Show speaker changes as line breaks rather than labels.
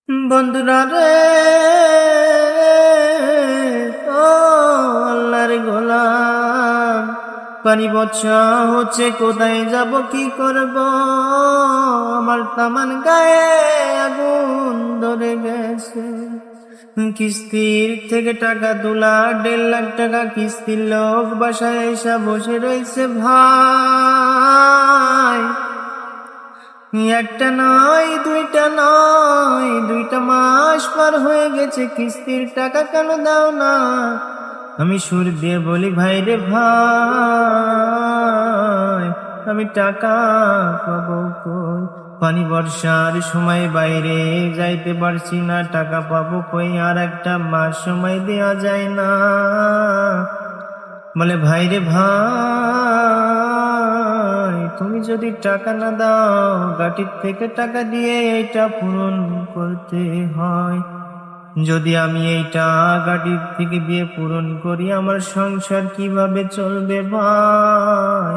বন্ধুরা রে, ও আল্লাহর গোলাম, পানি বর্ষা হচ্ছে, কোথায় যাব কি করব? আমার তামান গায়ে আগুন ধরে গেছে। কিস্তির থেকে টাকা তোলা, 1.5 লাখ টাকা কিস্তির লোক বাসায় এসে বসে রয়েছে ভাই। একটা নয়, দুইটা নয়, 2টা মাস পার হয়ে গেছে, কিস্তির টাকা কেন দাও না? আমি সুর দিয়ে বলি, ভাই রে ভাই, আমি টাকা পাবো কই? পানি বর্ষার সময় বাইরে যাইতে পারছি না, টাকা পাবো কই? আর 1টা মাস সময় দেওয়া যায় না? বলে, ভাই রে ভাই, তুমি যদি টাকা না দাও, গাটির থেকে টাকা দিয়ে এইটা পূরণ করতে হয়। যদি আমি এইটা গাটির থেকে দিয়ে পূরণ করি, আমার সংসার কিভাবে চলবে ভাই?